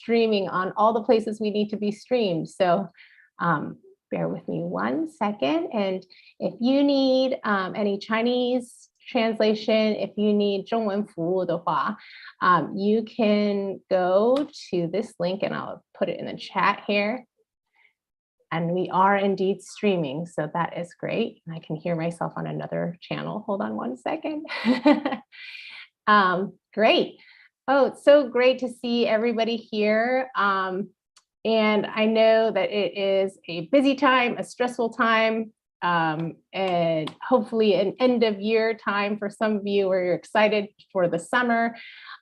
streaming on all the places we need to be streamed. So bear with me 1 second. And if you need any Chinese translation, if you need 中文服务的话, you can go to this link and I'll put it in the chat here. And we are indeed streaming, so that is great. I can hear myself on another channel. Hold on 1 second. Great. Oh, it's so great to see everybody here. And I know that it is a busy time, a stressful time, and hopefully an end of year time for some of you where you're excited for the summer.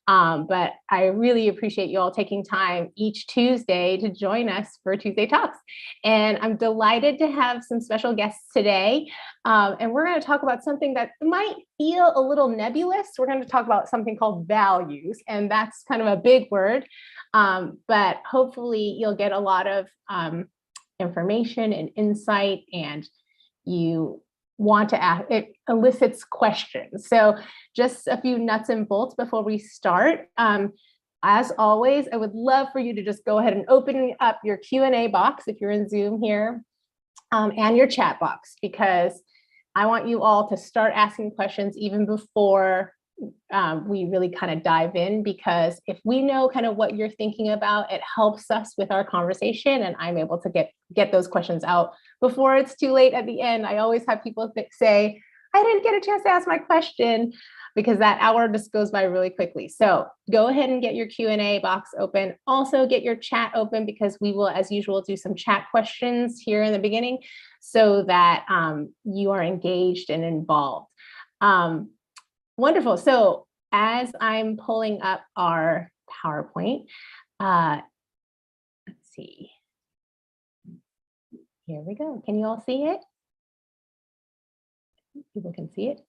But I really appreciate you all taking time each Tuesday to join us for Tuesday Talks. And I'm delighted to have some special guests today. And we're going to talk about something that might feel a little nebulous. We're going to talk about something called values, and that's kind of a big word. But hopefully you'll get a lot of information and insight, and you want to ask, it elicits questions. So just a few nuts and bolts before we start. As always, I would love for you to just go ahead and open up your Q&A box if you're in Zoom here, and your chat box, because I want you all to start asking questions even before we really kind of dive in, because if we know kind of what you're thinking about, it helps us with our conversation, and I'm able to get those questions out before it's too late at the end. I always have people say, I didn't get a chance to ask my question, because that hour just goes by really quickly. So go ahead and get your Q&A box open. Also get your chat open, because we will, as usual, do some chat questions here in the beginning so that you are engaged and involved. Wonderful. So as I'm pulling up our PowerPoint, let's see. Here we go. Can you all see it? People can see it.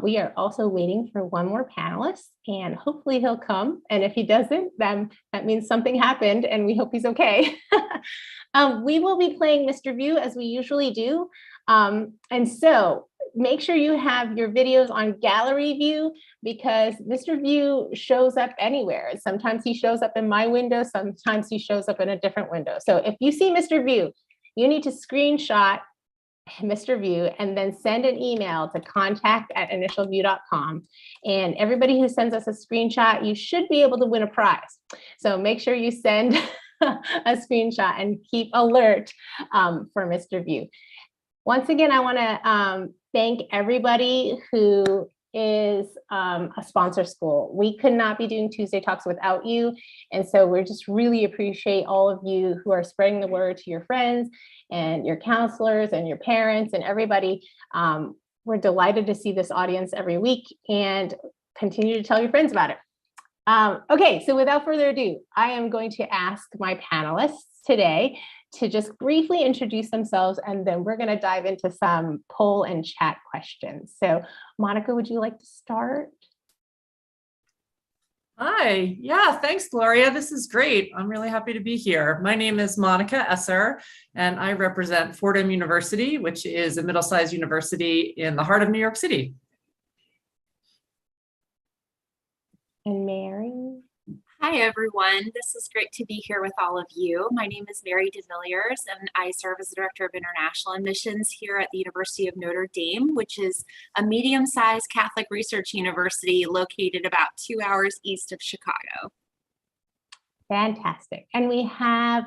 We are also waiting for one more panelist, and hopefully he'll come. And if he doesn't, then that means something happened, and we hope he's okay. We will be playing Mr. View as we usually do. And so make sure you have your videos on gallery view, because Mr. View shows up anywhere. Sometimes he shows up in my window, sometimes he shows up in a different window. So if you see Mr. View, you need to screenshot Mr. View and then send an email to contact@initialview.com. And everybody who sends us a screenshot, you should be able to win a prize. So make sure you send a screenshot and keep alert for Mr. View. Once again, I want to thank everybody who is a sponsor school. We could not be doing Tuesday Talks without you. And so we just really appreciate all of you who are spreading the word to your friends and your counselors and your parents and everybody. We're delighted to see this audience every week, and continue to tell your friends about it. Okay, so without further ado, I am going to ask my panelists today to just briefly introduce themselves, and then we're going to dive into some poll and chat questions. So Monica, would you like to start? Hi, yeah, thanks, Gloria. This is great. I'm really happy to be here. My name is Monica Esser, and I represent Fordham University, which is a middle-sized university in the heart of New York City. And Mary? Hi, everyone. This is great to be here with all of you. My name is Mary DeVilliers, and I serve as the Director of International Admissions here at the University of Notre Dame, which is a medium-sized Catholic research university located about 2 hours east of Chicago. Fantastic. And we have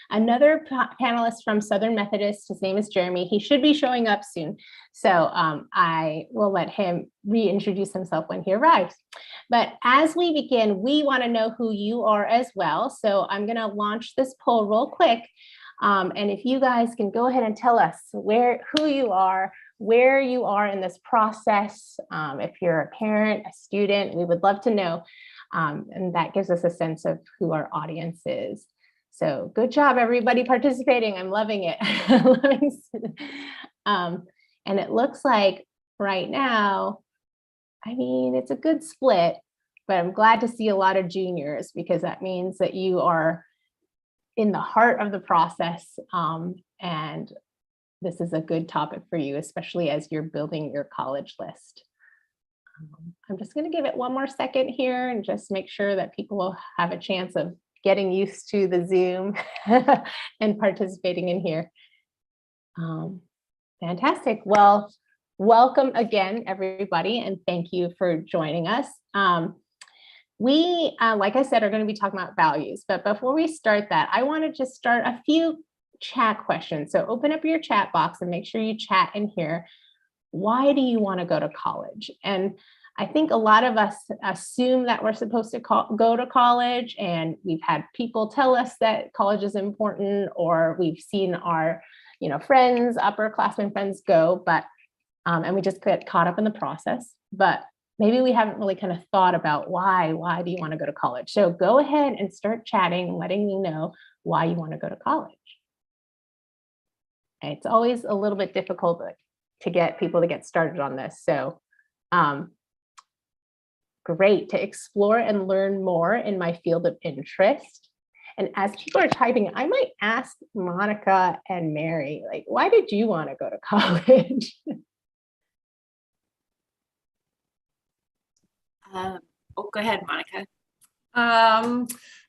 another panelist from Southern Methodist. His name is Jeremy. He should be showing up soon. So I will let him reintroduce himself when he arrives. But as we begin, we want to know who you are as well. So I'm going to launch this poll real quick. And if you guys can go ahead and tell us who you are, where you are in this process. If you're a parent, a student, we would love to know. And that gives us a sense of who our audience is. So good job, everybody participating. I'm loving it. And it looks like right now, I mean, it's a good split, but I'm glad to see a lot of juniors, because that means that you are in the heart of the process. And this is a good topic for you, especially as you're building your college list. I'm just going to give it one more second here and just make sure that people will have a chance of getting used to the Zoom and participating in here. Fantastic. Well, welcome again, everybody, and thank you for joining us. We, like I said, are going to be talking about values, but before we start that, I want to just start a few chat questions. So open up your chat box and make sure you chat in here. Why do you want to go to college? And I think a lot of us assume that we're supposed to go to college, and we've had people tell us that college is important, or we've seen our, friends, upperclassmen friends go, but and we just get caught up in the process. But maybe we haven't really kind of thought about why do you want to go to college? So go ahead and start chatting, letting me know why you want to go to college. And it's always a little bit difficult to get people to get started on this. So great, to explore and learn more in my field of interest. And as people are typing, I might ask Monica and Mary, like, why did you want to go to college? Go ahead, Monica.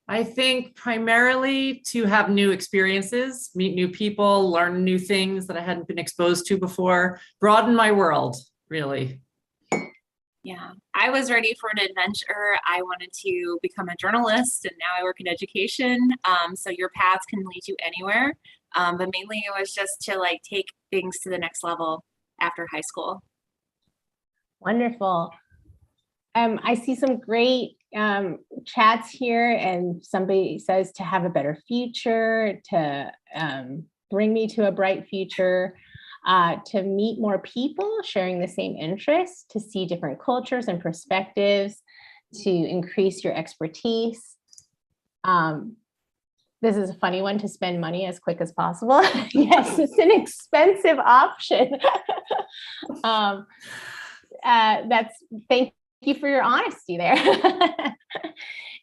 I think primarily to have new experiences, meet new people, learn new things that I hadn't been exposed to before, broaden my world, really. Yeah, I was ready for an adventure. I wanted to become a journalist, and now I work in education. So your paths can lead you anywhere. But mainly it was just to take things to the next level after high school. Wonderful. I see some great chats here, and somebody says to have a better future, to bring me to a bright future, to meet more people sharing the same interests, to see different cultures and perspectives, to increase your expertise. This is a funny one, to spend money as quick as possible. Yes, it's an expensive option. Thank you for your honesty there.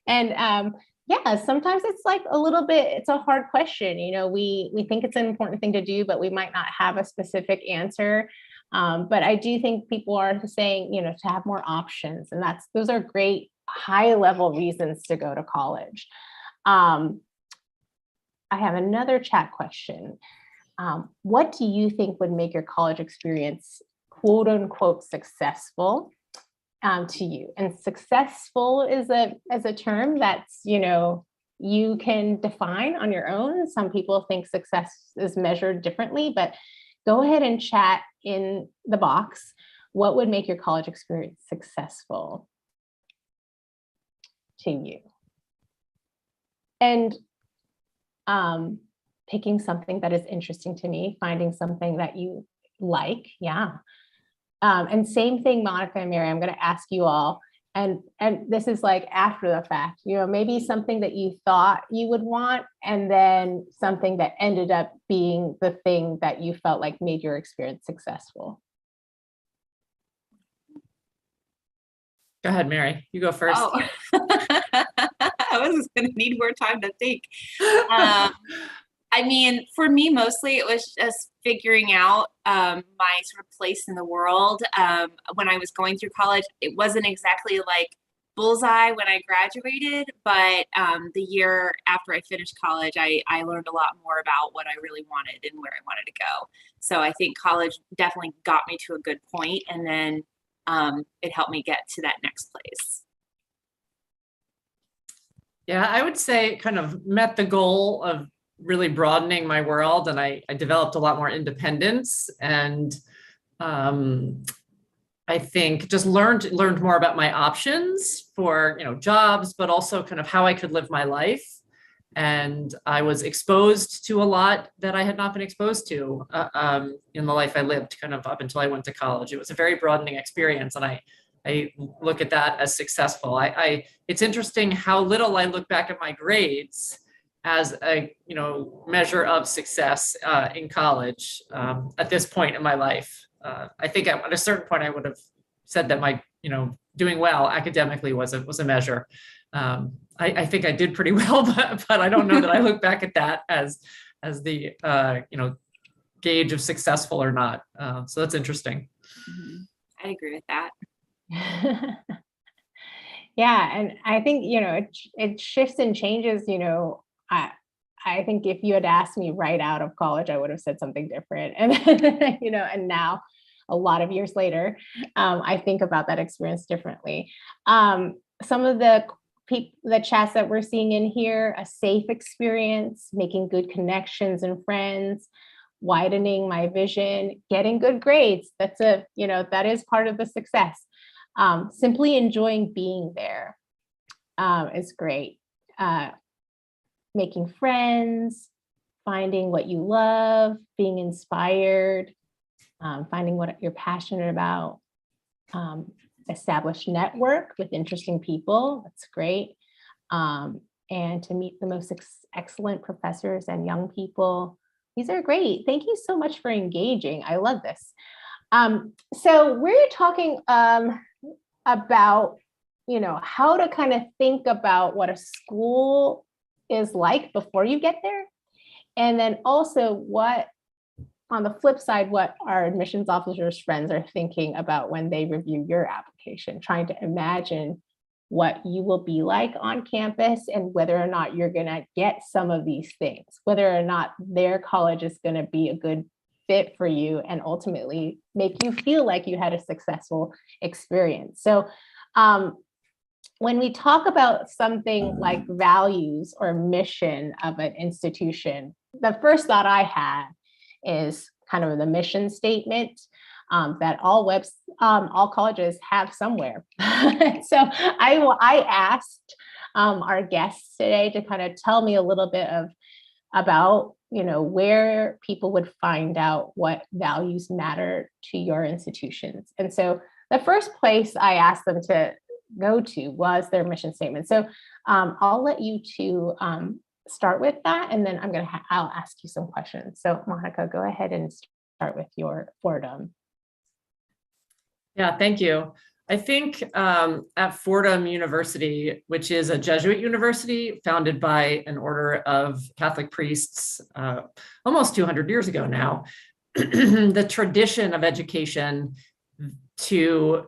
And yeah, sometimes it's like a little bit, it's a hard question. We think it's an important thing to do, but we might not have a specific answer. But I do think people are saying, to have more options, and those are great high level reasons to go to college. I have another chat question. What do you think would make your college experience quote unquote successful to you? And successful is a term that's, you can define on your own. Some people think success is measured differently, but go ahead and chat in the box. What would make your college experience successful to you? And picking something that is interesting to me, finding something that you like. Yeah. And same thing, Monica and Mary, I'm going to ask you all, and this is like after the fact, maybe something that you thought you would want, and then something that ended up being the thing that you felt like made your experience successful. Go ahead, Mary, you go first. Oh. I was going to need more time to think. For me, mostly it was just figuring out my sort of place in the world. When I was going through college, it wasn't exactly like bullseye when I graduated, but the year after I finished college, I learned a lot more about what I really wanted and where I wanted to go. So I think college definitely got me to a good point, and then it helped me get to that next place. Yeah, I would say kind of met the goal of really broadening my world, and I developed a lot more independence, and I think just learned more about my options for jobs, but also kind of how I could live my life. And I was exposed to a lot that I had not been exposed to in the life I lived kind of up until I went to college. It was a very broadening experience, and I look at that as successful. It's interesting how little I look back at my grades as a measure of success in college at this point in my life. I think at a certain point I would have said that my doing well academically was a measure. I think I did pretty well, but I don't know that I look back at that as the gauge of successful or not. So that's interesting. I agree with that. Yeah, and I think, it shifts and changes, I think if you had asked me right out of college, I would have said something different. And then, and now a lot of years later, I think about that experience differently. Some of the chats that we're seeing in here, a safe experience, making good connections and friends, widening my vision, getting good grades. That is part of the success. Simply enjoying being there is great. Making friends, finding what you love, being inspired, finding what you're passionate about, establish network with interesting people. That's great. And to meet the most excellent professors and young people. These are great. Thank you so much for engaging. I love this. So we're talking about, how to kind of think about what a school is like before you get there. And then also on the flip side, what our admissions officers' friends are thinking about when they review your application, trying to imagine what you will be like on campus and whether or not you're going to get some of these things, whether or not their college is going to be a good fit for you and ultimately make you feel like you had a successful experience. So when we talk about something like values or mission of an institution, the first thought I had is kind of the mission statement that all colleges have somewhere. So I asked our guests today to kind of tell me a little bit about where people would find out what values matter to your institutions. And so the first place I asked them to go to was their mission statement. So I'll let you two start with that, and then I'll ask you some questions. So Monica, go ahead and start with your Fordham. Yeah, thank you. I think at Fordham University, which is a Jesuit university founded by an order of Catholic priests almost 200 years ago now, the tradition of education to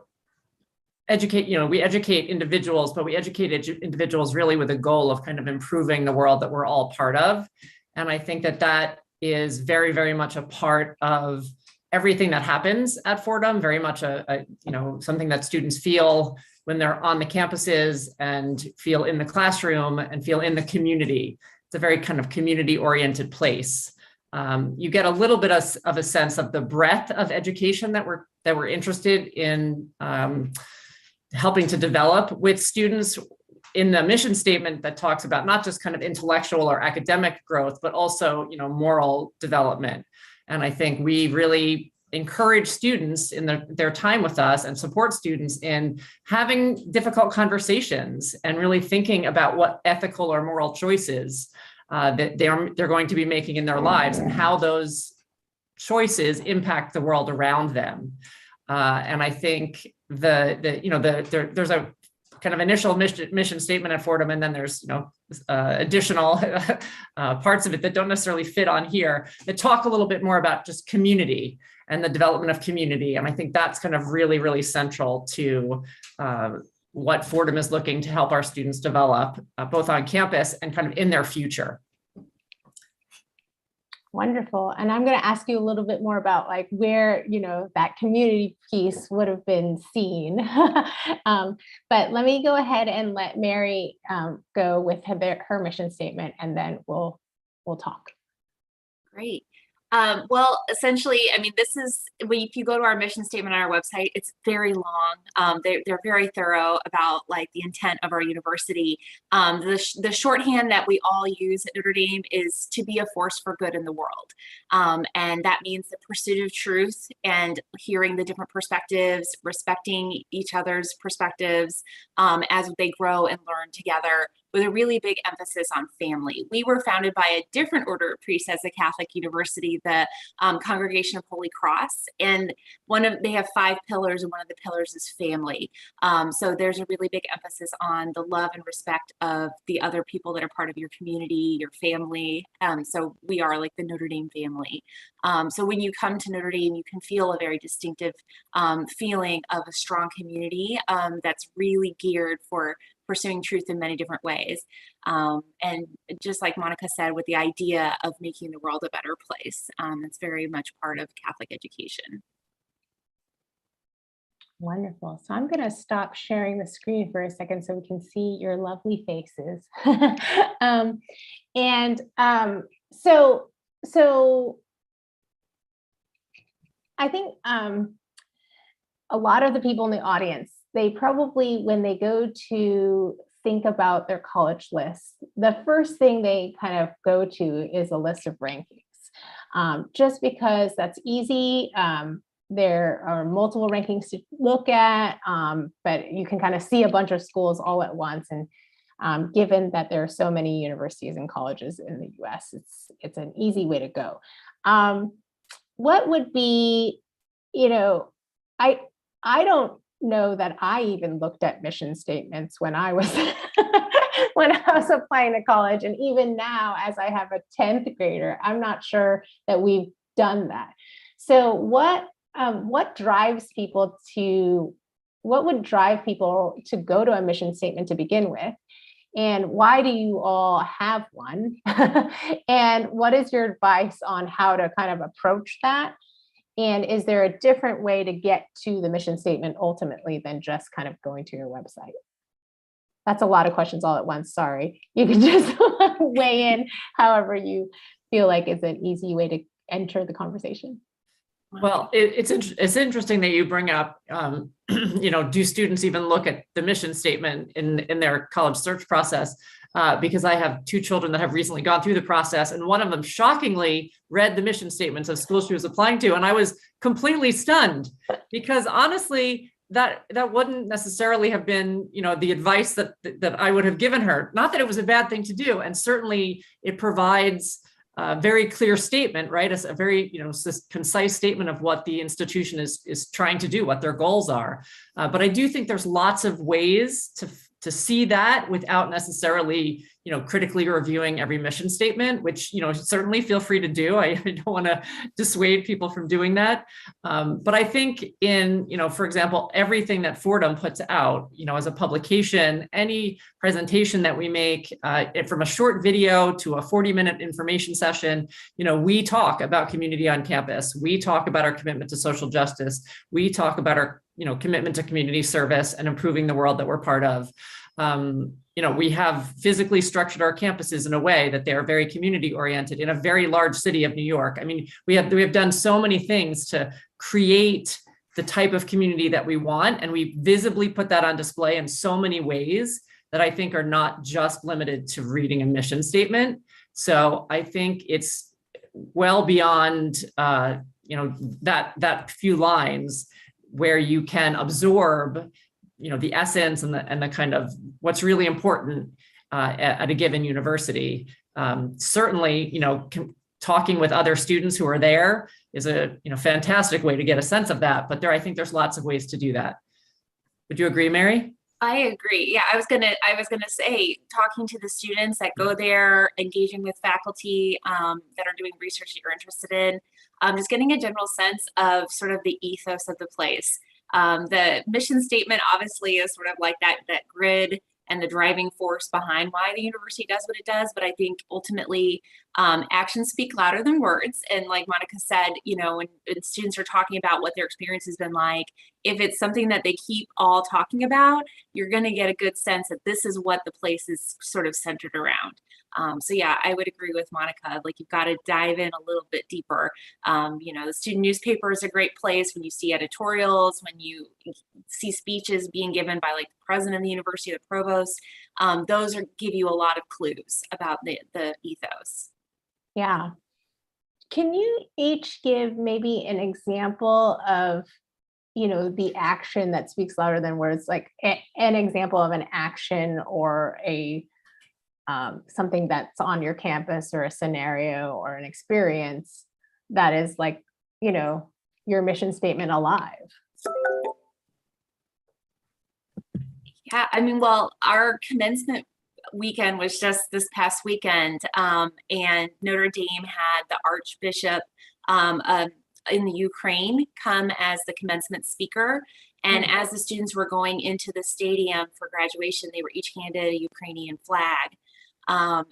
educate, we educate individuals, but we educate individuals really with a goal of kind of improving the world that we're all part of. And I think that is very, very much a part of everything that happens at Fordham, very much something that students feel when they're on the campuses and feel in the classroom and feel in the community. It's a very kind of community-oriented place. You get a little bit of a sense of the breadth of education that we're interested in helping to develop with students in the mission statement that talks about not just kind of intellectual or academic growth, but also, moral development. And I think we really encourage students in their time with us and support students in having difficult conversations and really thinking about what ethical or moral choices that they're going to be making in their lives and how those choices impact the world around them. And I think there's a kind of initial mission statement at Fordham, and then there's additional parts of it that don't necessarily fit on here that talk a little bit more about just community and the development of community. And I think that's kind of really, really central to what Fordham is looking to help our students develop, both on campus and kind of in their future. Wonderful. And I'm going to ask you a little bit more about where, that community piece would have been seen. But let me go ahead and let Mary go with her mission statement, and then we'll talk. Great. Well, essentially, this is, if you go to our mission statement on our website, it's very long. They're very thorough about the intent of our university. The shorthand that we all use at Notre Dame is to be a force for good in the world. And that means the pursuit of truth and hearing the different perspectives, respecting each other's perspectives as they grow and learn together with a really big emphasis on family. We were founded by a different order of priests as a Catholic university, the Congregation of Holy Cross, and they have 5 pillars, and one of the pillars is family. So there's a really big emphasis on the love and respect of the other people that are part of your community, your family. So we are like the Notre Dame family. So when you come to Notre Dame, you can feel a very distinctive feeling of a strong community that's really geared for pursuing truth in many different ways. And just like Monica said, with the idea of making the world a better place, it's very much part of Catholic education. Wonderful. So I'm going to stop sharing the screen for a second so we can see your lovely faces. So I think a lot of the people in the audience, they probably, when they go to think about their college list, the first thing they kind of go to is a list of rankings, just because that's easy. There are multiple rankings to look at, but you can kind of see a bunch of schools all at once. And given that there are so many universities and colleges in the US, it's an easy way to go. What would be, I don't know that I even looked at mission statements when I was when I was applying to college. And even now, as I have a 10th grader, I'm not sure that we've done that. So what would drive people to go to a mission statement to begin with? And why do you all have one? And what is your advice on how to kind of approach that? And is there a different way to get to the mission statement ultimately than just kind of going to your website? That's a lot of questions all at once. Sorry. You can just weigh in however you feel like is an easy way to enter the conversation. Well, it's interesting that you bring up, do students even look at the mission statement in their college search process? Because I have 2 children that have recently gone through the process, and one of them shockingly read the mission statements of schools she was applying to, and I was completely stunned because honestly, that wouldn't necessarily have been, the advice that I would have given her. Not that it was a bad thing to do, and certainly it provides a very clear statement, right? It's a very, concise statement of what the institution is trying to do, what their goals are. But I do think there's lots of ways to see that without necessarily, critically reviewing every mission statement, which, certainly feel free to do. I don't want to dissuade people from doing that. But I think in, for example, everything that Fordham puts out, as a publication, any presentation that we make, from a short video to a 40-minute information session, we talk about community on campus. We talk about our commitment to social justice. We talk about our commitment to community service and improving the world that we're part of. We have physically structured our campuses in a way that they are very community oriented in a very large city of New York. I mean, we have done so many things to create the type of community that we want, and we visibly put that on display in so many ways that I think are not just limited to reading a mission statement. So I think it's well beyond that few lines where you can absorb the essence and the kind of what's really important at a given university. Certainly, talking with other students who are there is a fantastic way to get a sense of that. But I think there's lots of ways to do that. Would you agree, Mary? I agree. Yeah, I was gonna say, talking to the students that go there, engaging with faculty that are doing research that you're interested in, just getting a general sense of sort of the ethos of the place. The mission statement obviously is sort of like that grid and the driving force behind why the university does what it does. But I think ultimately actions speak louder than words. And like Monica said, when students are talking about what their experience has been like, if it's something that they keep all talking about, you're going to get a good sense that this is what the place is sort of centered around. So yeah, I would agree with Monica. Like, you've got to dive in a little bit deeper. The student newspaper is a great place when you see editorials, when you see speeches being given by like the president of the university, the provost. Those give you a lot of clues about the ethos. Yeah. Can you each give maybe an example of, the action that speaks louder than words, like an example of an action or a something that's on your campus or a scenario or an experience that is like, you know, your mission statement alive. Yeah, I mean, well, our commencement weekend was just this past weekend, and Notre Dame had the Archbishop in the Ukraine come as the commencement speaker. And as the students were going into the stadium for graduation, they were each handed a Ukrainian flag.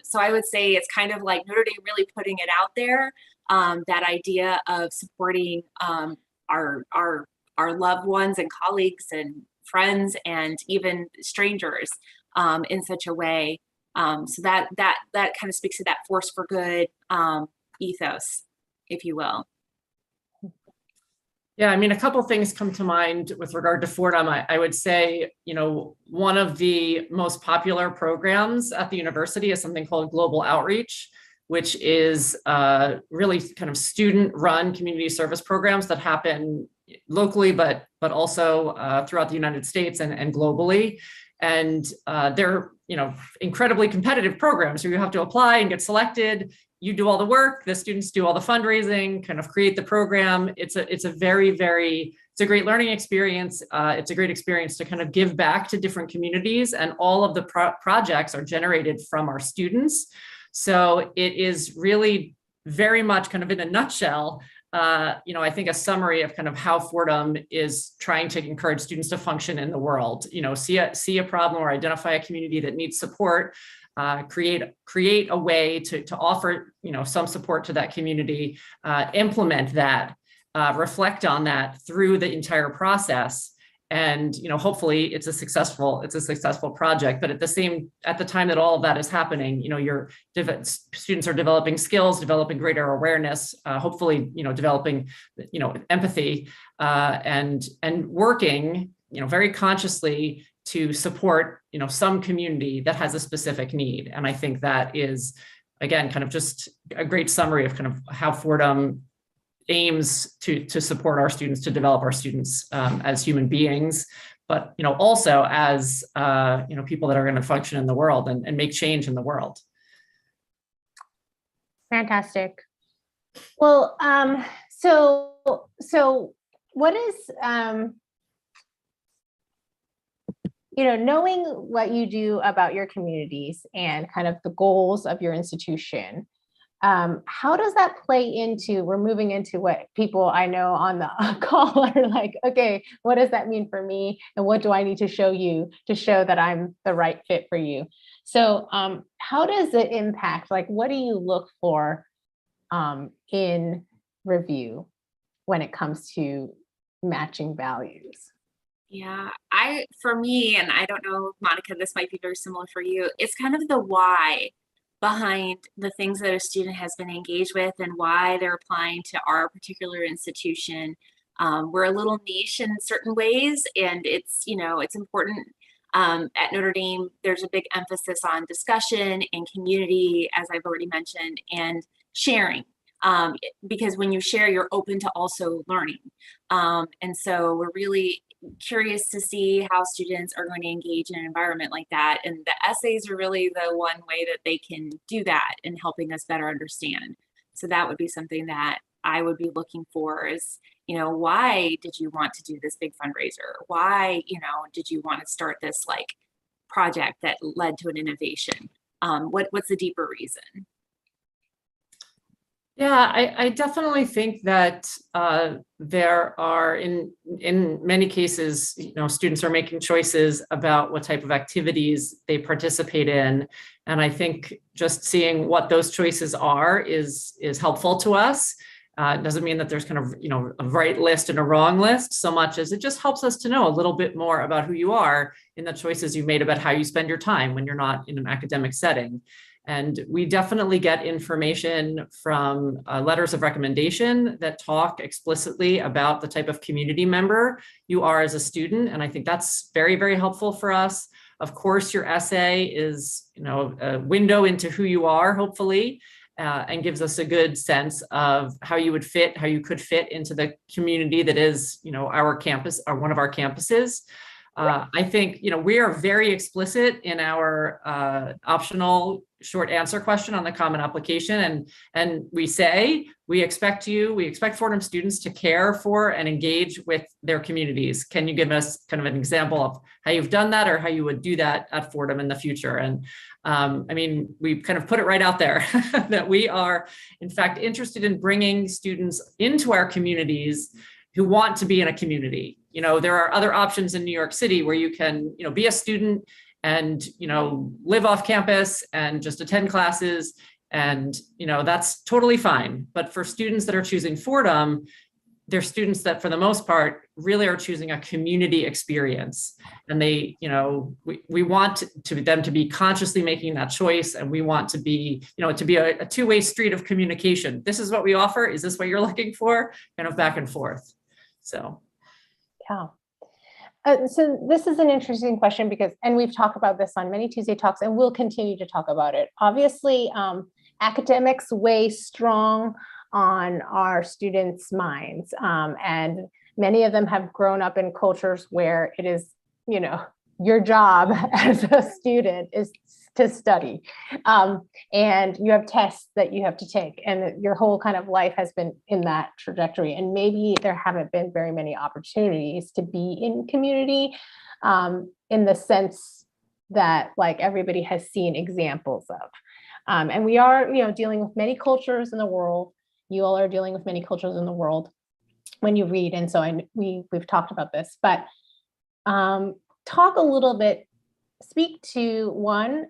So I would say it's kind of like Notre Dame really putting it out there, that idea of supporting our loved ones and colleagues and friends and even strangers in such a way. So that kind of speaks to that force for good ethos, if you will. Yeah, I mean, a couple things come to mind with regard to Fordham. I would say, you know, one of the most popular programs at the university is something called Global Outreach, which is really kind of student-run community service programs that happen locally, but also throughout the United States and globally. And they're, you know, incredibly competitive programs. So you have to apply and get selected. You do all the work, the students do all the fundraising, kind of create the program. It's a great learning experience. It's a great experience to kind of give back to different communities, and all of the projects are generated from our students. So it is really very much kind of in a nutshell, you know, I think a summary of kind of how Fordham is trying to encourage students to function in the world, you know, see a problem or identify a community that needs support, create a way to offer, you know, some support to that community, implement that, reflect on that through the entire process. And, you know, hopefully it's a successful project. But at the time that all of that is happening, you know, students are developing skills, developing greater awareness, hopefully, you know, developing, you know, empathy, and working, you know, very consciously to support, you know, some community that has a specific need. And I think that is, again, kind of just a great summary of kind of how Fordham aims to support our students, to develop our students as human beings, but, you know, also as, you know, people that are going to function in the world and make change in the world. Fantastic. Well, so what is, you know, knowing what you do about your communities and kind of the goals of your institution, how does that play into, we're moving into what people I know on the call are like, okay, what does that mean for me? And what do I need to show you to show that I'm the right fit for you? So how does it impact, like, what do you look for in review when it comes to matching values? Yeah, for me, and I don't know, Monica, this might be very similar for you, it's kind of the why behind the things that a student has been engaged with and why they're applying to our particular institution. We're a little niche in certain ways, and it's, you know, it's important. At Notre Dame, there's a big emphasis on discussion and community, as I've already mentioned, and sharing. Because when you share, you're open to also learning. And so we're really curious to see how students are going to engage in an environment like that. And the essays are really the one way that they can do that in helping us better understand. So that would be something that I would be looking for is, you know, why did you want to do this big fundraiser? Why, you know, did you want to start this like project that led to an innovation? What's the deeper reason? Yeah, I definitely think that there are in many cases, you know, students are making choices about what type of activities they participate in, and I think just seeing what those choices are is helpful to us. It doesn't mean that there's kind of, you know, a right list and a wrong list, so much as it just helps us to know a little bit more about who you are in the choices you made about how you spend your time when you're not in an academic setting. And we definitely get information from letters of recommendation that talk explicitly about the type of community member you are as a student. And I think that's very, very helpful for us. Of course, your essay is, you know, a window into who you are, hopefully, and gives us a good sense of how you could fit into the community that is, you know, our campus or one of our campuses. I think, we are very explicit in our optional short answer question on the common application. And we say, we expect Fordham students to care for and engage with their communities. Can you give us kind of an example of how you've done that or how you would do that at Fordham in the future? And we kind of put it right out there that we are, in fact, interested in bringing students into our communities who want to be in a community. There are other options in New York City where you can, be a student and, live off campus and just attend classes. And, that's totally fine. But for students that are choosing Fordham, they're students that for the most part really are choosing a community experience. And they, we want them to be consciously making that choice. And we want to be, a two-way street of communication. This is what we offer. Is this what you're looking for? Kind of back and forth. So. Yeah. So this is an interesting question and we've talked about this on many Tuesday Talks and we'll continue to talk about it. Obviously, academics weigh strong on our students' minds. And many of them have grown up in cultures where it is, your job as a student is to study. And you have tests that you have to take and your whole kind of life has been in that trajectory. And maybe there haven't been very many opportunities to be in community in the sense that like everybody has seen examples of. And we are, dealing with many cultures in the world. You all are dealing with many cultures in the world when you read. And so we've talked about this, but talk a little bit, speak to one,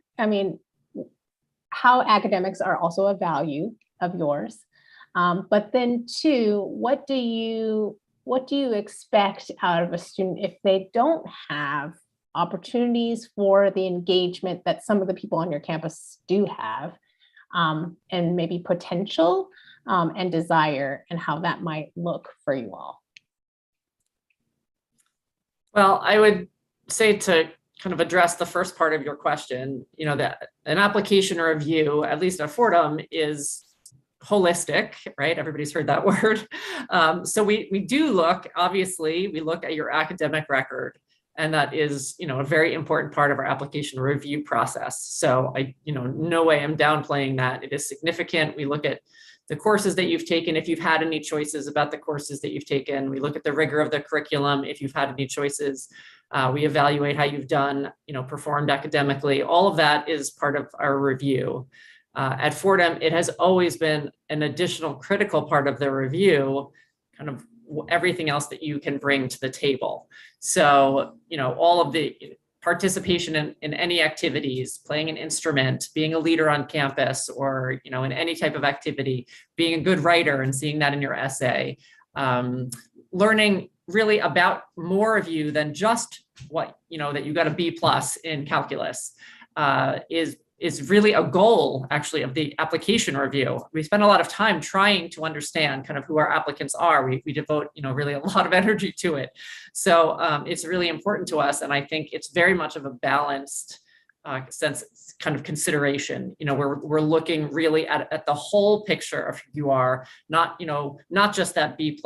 how academics are also a value of yours. But then two, what do you expect out of a student if they don't have opportunities for the engagement that some of the people on your campus do have, and maybe potential and desire, and how that might look for you all? Well, I would say to kind of address the first part of your question, that an application review, at least at Fordham, is holistic, right? Everybody's heard that word. So we do look, obviously, we look at your academic record, and that is, a very important part of our application review process. So no way I'm downplaying that. It is significant. We look at the courses that you've taken, if you've had any choices about the courses that you've taken. We look at the rigor of the curriculum, if you've had any choices. We evaluate how you've done, performed academically. All of that is part of our review. At Fordham, it has always been an additional critical part of the review, kind of everything else that you can bring to the table. So, all of the participation in any activities, playing an instrument, being a leader on campus, or, in any type of activity, being a good writer and seeing that in your essay, learning really about more of you than just what, that you got a B+ in calculus, is really a goal, actually, of the application review. We spend a lot of time trying to understand kind of who our applicants are. We devote, really a lot of energy to it. So it's really important to us. And I think it's very much of a balanced sense kind of consideration. We're looking really at the whole picture of who you are, not just that B+,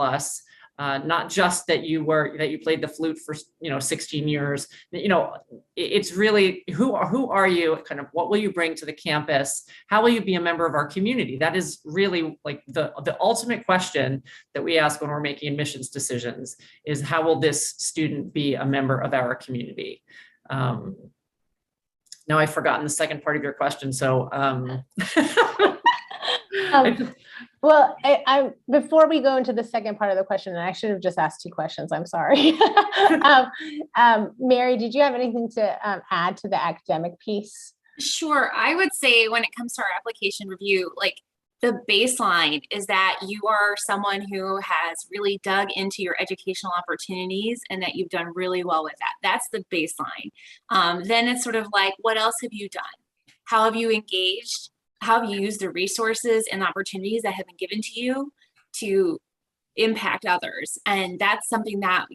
not just that you played the flute for 16 years. It's really who are you, kind of what will you bring to the campus, how will you be a member of our community? That is really like the ultimate question that we ask when we're making admissions decisions, is how will this student be a member of our community? Now I've forgotten the second part of your question, so well, I before we go into the second part of the question, and I should have just asked two questions, I'm sorry. Mary, did you have anything to add to the academic piece? Sure. I would say when it comes to our application review, like the baseline is that you are someone who has really dug into your educational opportunities and that you've done really well with that. That's the baseline. Then it's sort of like, what else have you done? How have you engaged? How have you used the resources and opportunities that have been given to you to impact others? And that's something that,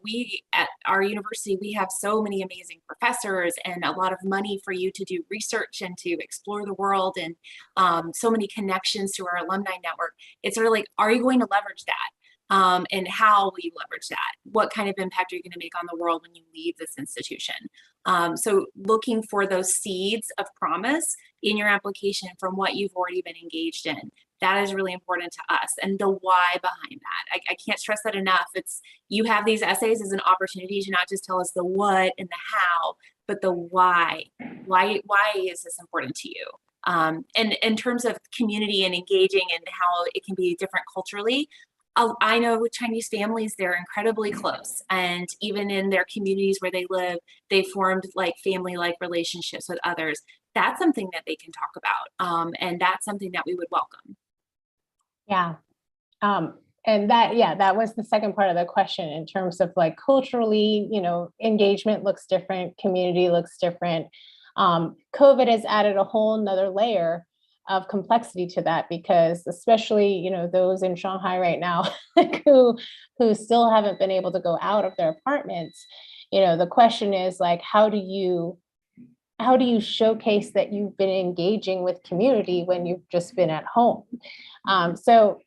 we at our university, we have so many amazing professors and a lot of money for you to do research and to explore the world, and so many connections to our alumni network. It's sort of like, are you going to leverage that? And how will you leverage that? What kind of impact are you going to make on the world when you leave this institution? So looking for those seeds of promise in your application from what you've already been engaged in. That is really important to us, and the why behind that. I can't stress that enough. You have these essays as an opportunity to not just tell us the what and the how, but the why. Why is this important to you? And in terms of community and engaging and how it can be different culturally, I know Chinese families, they're incredibly close. And even in their communities where they live, they formed like family-like relationships with others. That's something that they can talk about. And that's something that we would welcome. Yeah. And that was the second part of the question in terms of like culturally, engagement looks different, community looks different. COVID has added a whole nother layer of complexity to that, because especially, those in Shanghai right now who still haven't been able to go out of their apartments, the question is like, how do you showcase that you've been engaging with community when you've just been at home? So,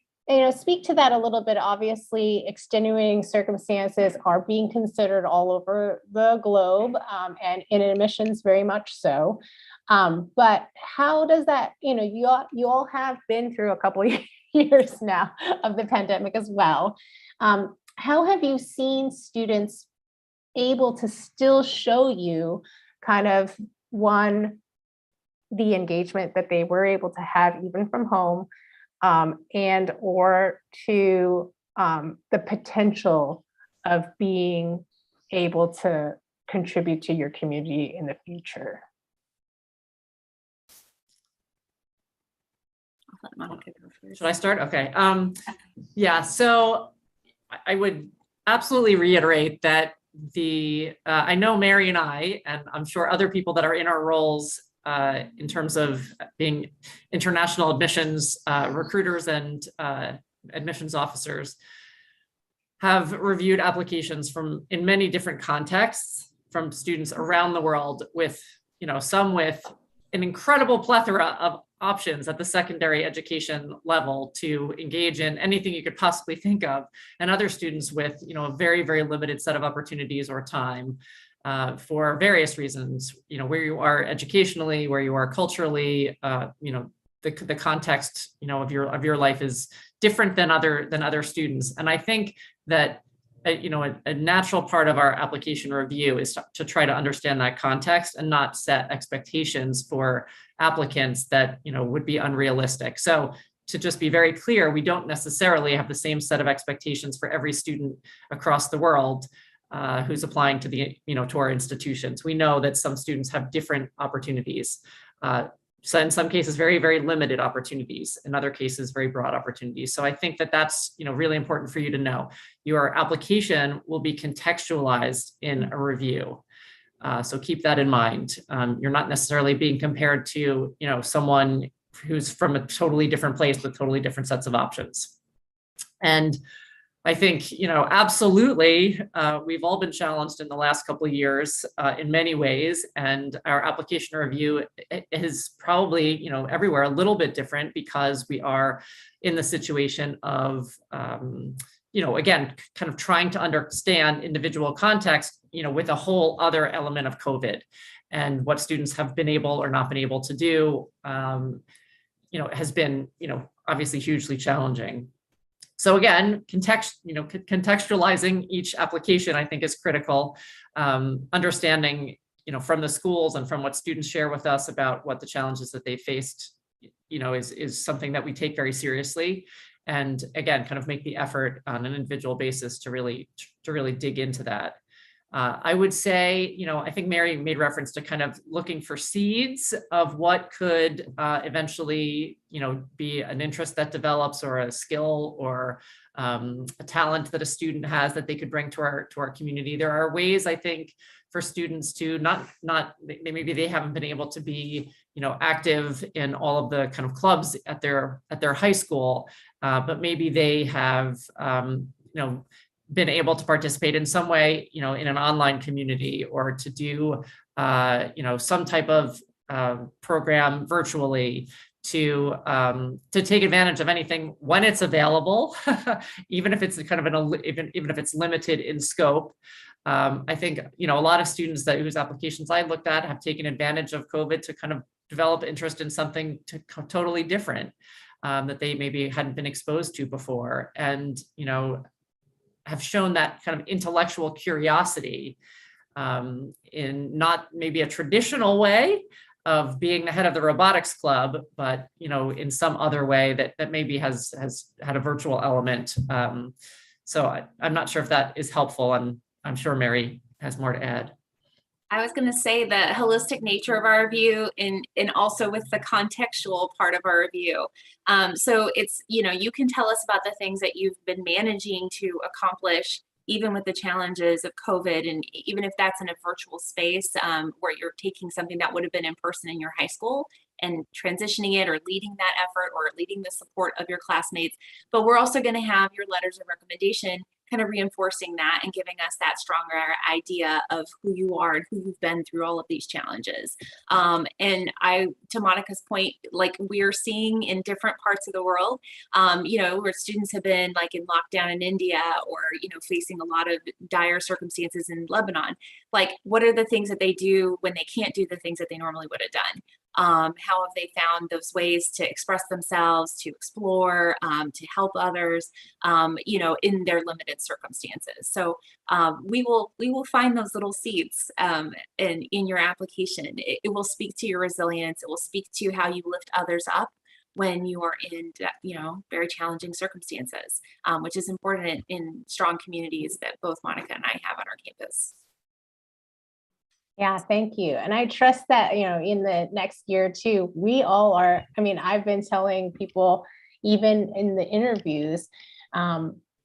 speak to that a little bit. Obviously, extenuating circumstances are being considered all over the globe, and in admissions very much so. But how does that, you all have been through a couple of years now of the pandemic as well. How have you seen students able to still show you kind of the engagement that they were able to have even from home, and or to the potential of being able to contribute to your community in the future? Should I start? Okay. Yeah, so I would absolutely reiterate that I know Mary and I'm sure other people that are in our roles in terms of being international admissions recruiters and admissions officers, have reviewed applications in many different contexts from students around the world with, some with an incredible plethora of options at the secondary education level to engage in anything you could possibly think of, and other students with, a very, very limited set of opportunities or time for various reasons, where you are educationally, where you are culturally, the context, of your life is different than other students. And I think that a natural part of our application review is to try to understand that context and not set expectations for applicants that would be unrealistic. So to just be very clear, we don't necessarily have the same set of expectations for every student across the world who's applying to to our institutions. We know that some students have different opportunities. So in some cases, very, very limited opportunities. In other cases, very broad opportunities. So I think that that's really important for you to know. Your application will be contextualized in a review. So keep that in mind. You're not necessarily being compared to someone who's from a totally different place with totally different sets of options. And I think, absolutely, we've all been challenged in the last couple of years in many ways, and our application review is probably, everywhere a little bit different because we are in the situation of, again, kind of trying to understand individual context, with a whole other element of COVID and what students have been able or not been able to do, has been, obviously hugely challenging. So again, contextualizing each application, I think, is critical. Understanding, from the schools and from what students share with us about what the challenges that they faced, is something that we take very seriously. And again, kind of make the effort on an individual basis to really dig into that. I would say, I think Mary made reference to kind of looking for seeds of what could eventually, be an interest that develops, or a skill, or a talent that a student has that they could bring to our community. There are ways, I think, for students to maybe they haven't been able to be, active in all of the kind of clubs at their high school, but maybe they have, been able to participate in some way, in an online community, or to do, some type of program virtually to take advantage of anything when it's available, even if it's kind of even if it's limited in scope. I think, a lot of students whose applications I looked at have taken advantage of COVID to kind of develop interest in something totally different that they maybe hadn't been exposed to before, and have shown that kind of intellectual curiosity in not maybe a traditional way of being the head of the robotics club, but in some other way that maybe has had a virtual element. So I'm not sure if that is helpful, and I'm sure Mary has more to add. I was going to say the holistic nature of our review and also with the contextual part of our review. So it's, you can tell us about the things that you've been managing to accomplish, even with the challenges of COVID, and even if that's in a virtual space where you're taking something that would have been in person in your high school and transitioning it or leading that effort or leading the support of your classmates. But we're also going to have your letters of recommendation kind of reinforcing that and giving us that stronger idea of who you are and who you've been through all of these challenges. And to Monica's point, like we're seeing in different parts of the world, where students have been like in lockdown in India or, facing a lot of dire circumstances in Lebanon. Like, what are the things that they do when they can't do the things that they normally would have done? How have they found those ways to express themselves, to explore, to help others, in their limited circumstances. So we will find those little seeds in your application. It will speak to your resilience. It will speak to how you lift others up when you are in, very challenging circumstances, which is important in strong communities that both Monica and I have on our campus. Yeah, thank you. And I trust that, in the next year too, we all are, I've been telling people, even in the interviews,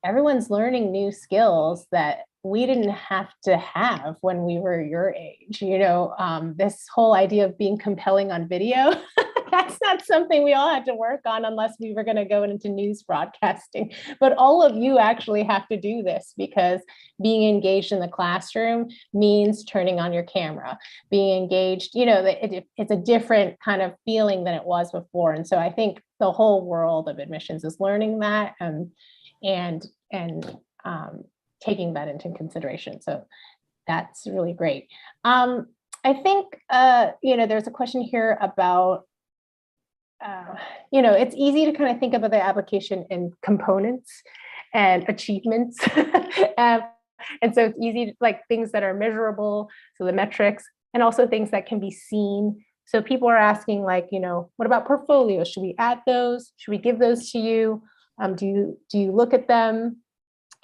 everyone's learning new skills that we didn't have to have when we were your age. This whole idea of being compelling on video, that's not something we all had to work on unless we were going to go into news broadcasting. But all of you actually have to do this because being engaged in the classroom means turning on your camera, being engaged, it's a different kind of feeling than it was before. And so I think the whole world of admissions is learning that and taking that into consideration. So that's really great. I think, there's a question here about, it's easy to kind of think about the application in components and achievements. And so it's easy, like things that are measurable, so the metrics, and also things that can be seen. So people are asking like, what about portfolios? Should we add those? Should we give those to you? Do you look at them?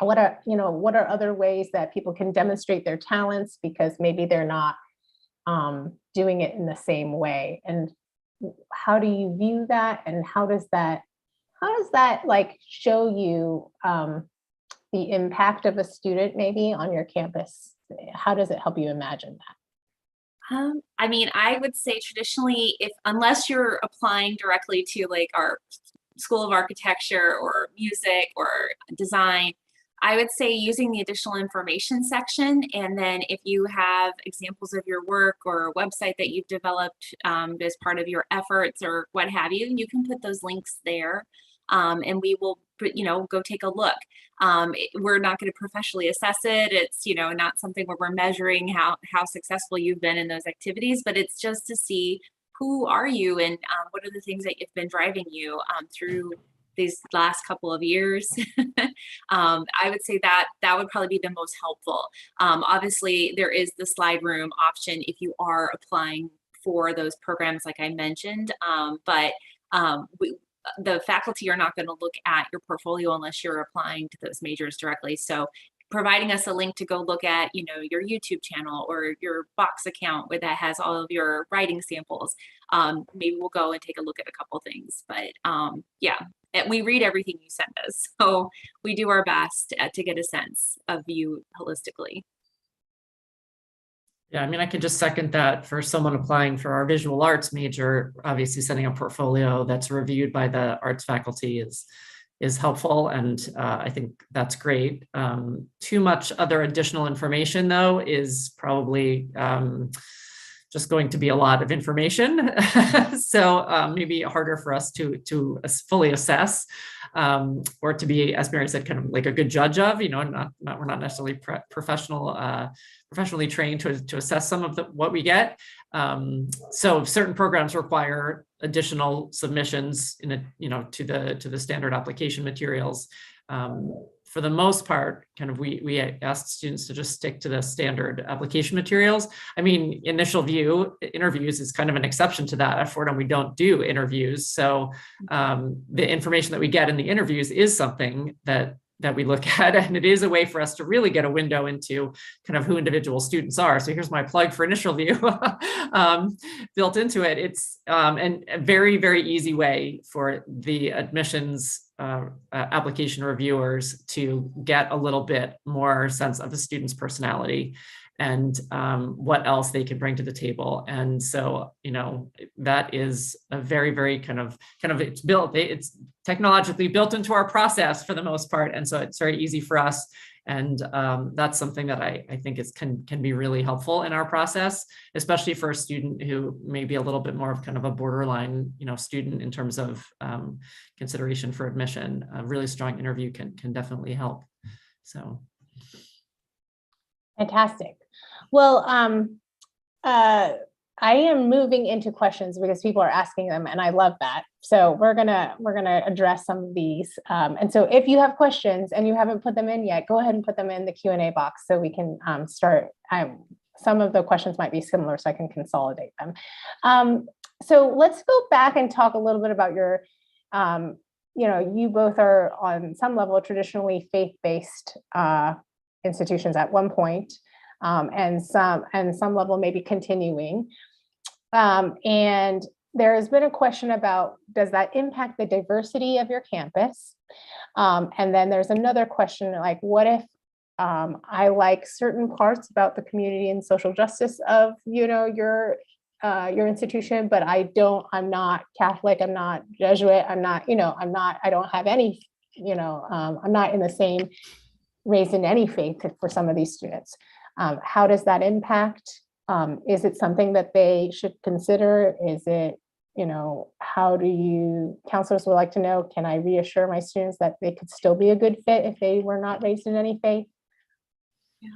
What are other ways that people can demonstrate their talents because maybe they're not doing it in the same way? And how do you view that? And how does that like show you the impact of a student maybe on your campus? How does it help you imagine that? I would say traditionally, unless you're applying directly to like our School of Architecture or music or design, I would say using the additional information section. And then if you have examples of your work or a website that you've developed as part of your efforts or what have you, you can put those links there. And we will, go take a look. We're not going to professionally assess it. It's, not something where we're measuring how successful you've been in those activities, but it's just to see who are you and what are the things that have been driving you through these last couple of years. I would say that would probably be the most helpful. Obviously, there is the slide room option if you are applying for those programs like I mentioned, but the faculty are not going to look at your portfolio unless you're applying to those majors directly. So providing us a link to go look at, your YouTube channel or your Box account where that has all of your writing samples. Maybe we'll go and take a look at a couple things, but yeah, we read everything you send us. So we do our best to get a sense of you holistically. Yeah, I can just second that. For someone applying for our visual arts major, obviously sending a portfolio that's reviewed by the arts faculty is helpful, and I think that's great. Too much other additional information, though, is probably just going to be a lot of information. So maybe harder for us to fully assess, or to be, as Mary said, kind of like a good judge of, we're not necessarily professionally trained to assess some of what we get. So certain programs require additional submissions to the standard application materials. For the most part, kind of we asked students to just stick to the standard application materials. I mean, initial view interviews is kind of an exception to that. At Fordham, we don't do interviews. So the information that we get in the interviews is something that we look at, and it is a way for us to really get a window into kind of who individual students are. So here's my plug for initial view built into it. It's and a very, very easy way for the admissions application reviewers to get a little bit more sense of a student's personality and what else they can bring to the table. And so, that is a very, very kind of it's technologically built into our process for the most part. And so it's very easy for us. And that's something that I think can be really helpful in our process, especially for a student who may be a little bit more of kind of a borderline, student in terms of consideration for admission. A really strong interview can definitely help. So. Fantastic. Well, I am moving into questions because people are asking them, and I love that. So we're gonna address some of these. And so if you have questions and you haven't put them in yet, go ahead and put them in the Q&A box so we can start. Some of the questions might be similar, so I can consolidate them. So let's go back and talk a little bit about your, you both are on some level traditionally faith-based institutions at one point, and some level maybe continuing. And there has been a question about, does that impact the diversity of your campus? And then there's another question like, what if I like certain parts about the community and social justice of your institution, but I'm not Catholic, I'm not Jesuit, I don't have any, I'm not in the same, raised in any faith for some of these students. How does that impact? Is it something that they should consider? Is it, how do you, counselors would like to know, can I reassure my students that they could still be a good fit if they were not raised in any faith? Yeah.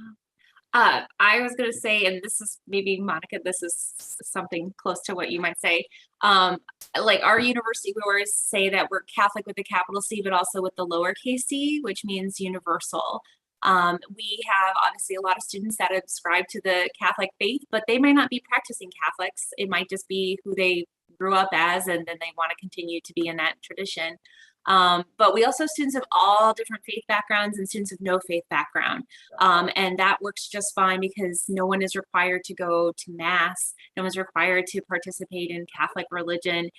I was going to say, and this is maybe Monica, this is something close to what you might say. Like our university, we always say that we're Catholic with a capital C, but also with the lowercase c, which means universal. We have obviously a lot of students that subscribe to the Catholic faith, but they might not be practicing Catholics. It might just be who they grew up as, and then they want to continue to be in that tradition. But we also have students of all different faith backgrounds and students of no faith background. And that works just fine because no one is required to go to mass. No one's required to participate in Catholic religion.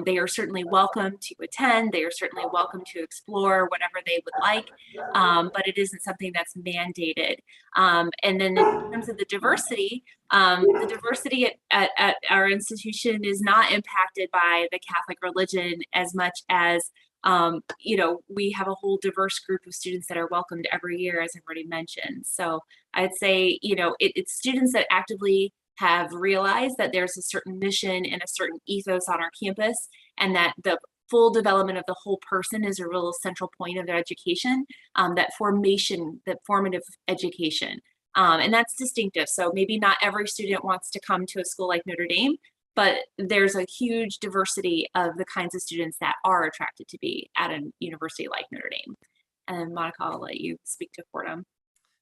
They are certainly welcome to attend. They are certainly welcome to explore whatever they would like, but it isn't something that's mandated. And then in terms of the diversity at our institution is not impacted by the Catholic religion as much as we have a whole diverse group of students that are welcomed every year, as I've already mentioned. So I'd say, it's students that actively have realized that there's a certain mission and a certain ethos on our campus, and that the full development of the whole person is a real central point of their education, that formative education. And that's distinctive. So maybe not every student wants to come to a school like Notre Dame, but there's a huge diversity of the kinds of students that are attracted to be at a university like Notre Dame. And Monica, I'll let you speak to Fordham.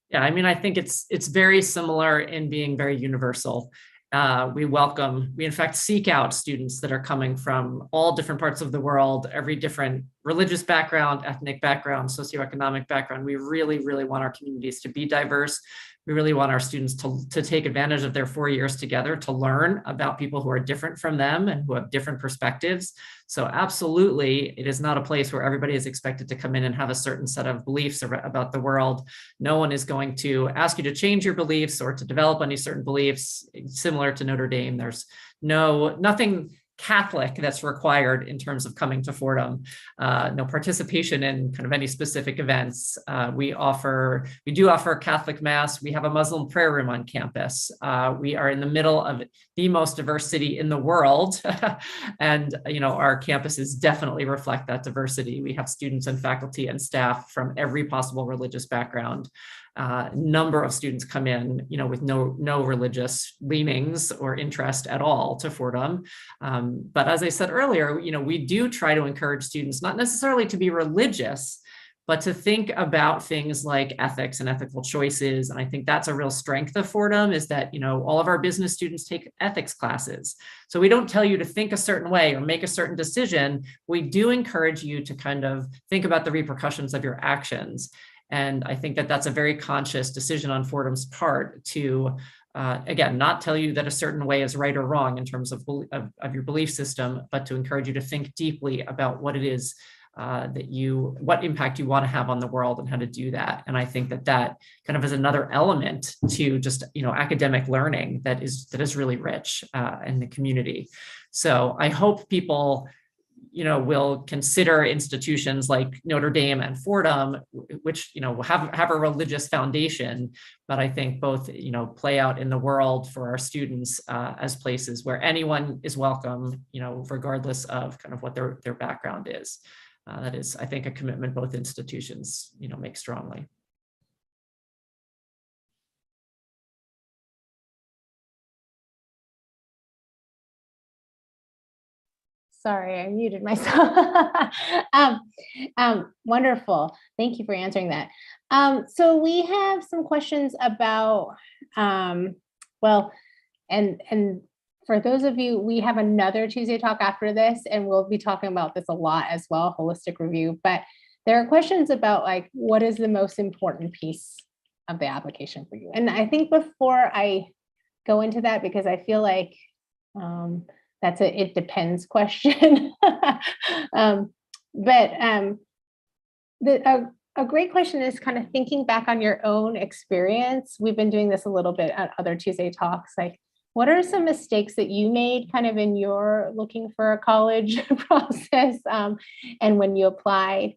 Yeah, I mean, I think it's very similar in being very universal. We in fact seek out students that are coming from all different parts of the world, every different religious background, ethnic background, socioeconomic background. We really, really want our communities to be diverse. We really want our students to take advantage of their 4 years together to learn about people who are different from them and who have different perspectives. So absolutely, it is not a place where everybody is expected to come in and have a certain set of beliefs about the world. No one is going to ask you to change your beliefs or to develop any certain beliefs. Similar to Notre Dame, there's nothing Catholic that's required in terms of coming to Fordham. No participation in kind of any specific events. We do offer Catholic Mass. We have a Muslim prayer room on campus. We are in the middle of the most diverse city in the world. And, our campuses definitely reflect that diversity. We have students and faculty and staff from every possible religious background. Number of students come in, with no religious leanings or interest at all to Fordham. But as I said earlier, we do try to encourage students not necessarily to be religious, but to think about things like ethics and ethical choices. And I think that's a real strength of Fordham, is that, all of our business students take ethics classes. So we don't tell you to think a certain way or make a certain decision. We do encourage you to kind of think about the repercussions of your actions. And I think that that's a very conscious decision on Fordham's part to, again, not tell you that a certain way is right or wrong in terms of your belief system, but to encourage you to think deeply about what it is what impact you want to have on the world and how to do that. And I think that kind of is another element to just, academic learning that is really rich in the community. So I hope people will consider institutions like Notre Dame and Fordham, which, have a religious foundation, but I think both, play out in the world for our students as places where anyone is welcome, regardless of kind of what their background is. That is, I think, a commitment both institutions, make strongly. Sorry, I muted myself. Wonderful. Thank you for answering that. So we have some questions about, and for those of you, we have another Tuesday talk after this, and we'll be talking about this a lot as well, holistic review. But there are questions about what is the most important piece of the application for you? And I think before I go into that, because I feel like that's it depends question. A great question is kind of thinking back on your own experience. We've been doing this a little bit at other Tuesday talks. What are some mistakes that you made kind of in your looking for a college process, and when you applied,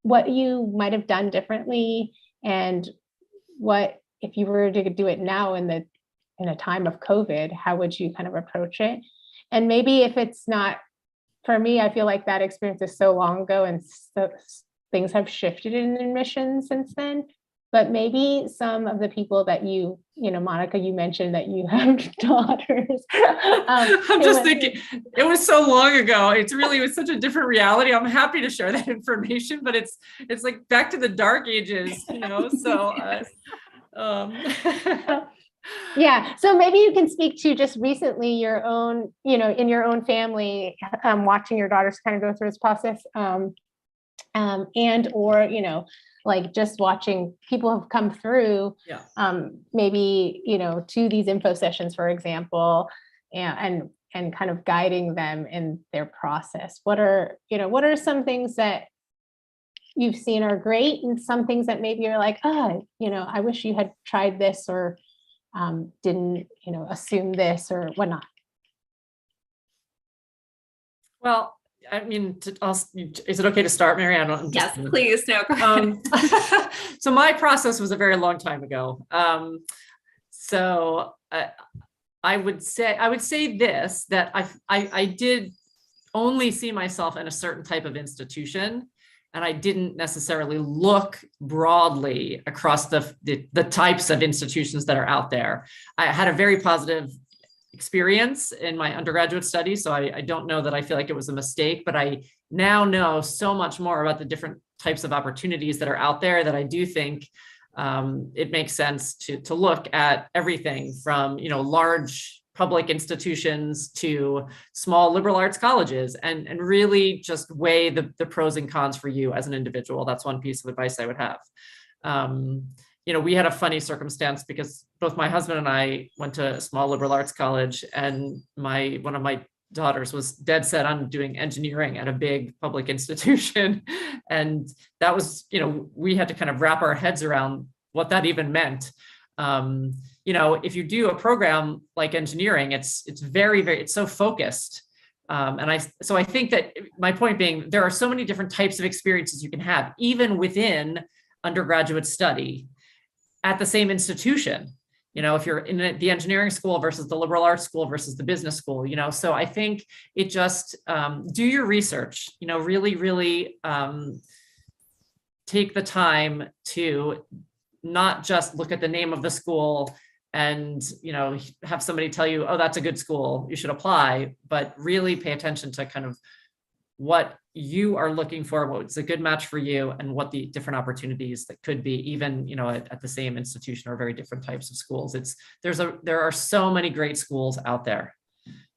what you might have done differently, and what, if you were to do it now in a time of COVID, how would you kind of approach it? And maybe if it's not, for me, I feel like that experience is so long ago, and so things have shifted in admissions since then. But maybe some of the people that Monica, you mentioned that you have daughters. I'm just thinking, it was so long ago. It was such a different reality. I'm happy to share that information, but it's like back to the dark ages, so. Yeah, so maybe you can speak to just recently your own, in your own family, watching your daughters kind of go through this process, and or, just watching people have come through, maybe, to these info sessions, for example, and kind of guiding them in their process. What are some things that you've seen are great, and some things that maybe you're like, I wish you had tried this, or didn't, assume this or whatnot? Well, I mean, is it okay to start, Mary? Yes, please. No. So my process was a very long time ago. So I would say this, that I did only see myself in a certain type of institution, and I didn't necessarily look broadly across the types of institutions that are out there. I had a very positive experience in my undergraduate studies, so I don't know that I feel like it was a mistake, but I now know so much more about the different types of opportunities that are out there that I do think it makes sense to look at everything from large public institutions to small liberal arts colleges, and really just weigh the pros and cons for you as an individual. That's one piece of advice I would have. We had a funny circumstance because both my husband and I went to a small liberal arts college, and one of my daughters was dead set on doing engineering at a big public institution. And that was, we had to kind of wrap our heads around what that even meant. if you do a program like engineering, it's it's so focused. So I think that my point being, there are so many different types of experiences you can have, even within undergraduate study at the same institution. If you're in the engineering school versus the liberal arts school versus the business school, so I think it just, do your research, really, really take the time to not just look at the name of the school and, have somebody tell you, oh, that's a good school, you should apply, but really pay attention to kind of what you are looking for, what's a good match for you, and what the different opportunities that could be, even at the same institution or very different types of schools. There are so many great schools out there.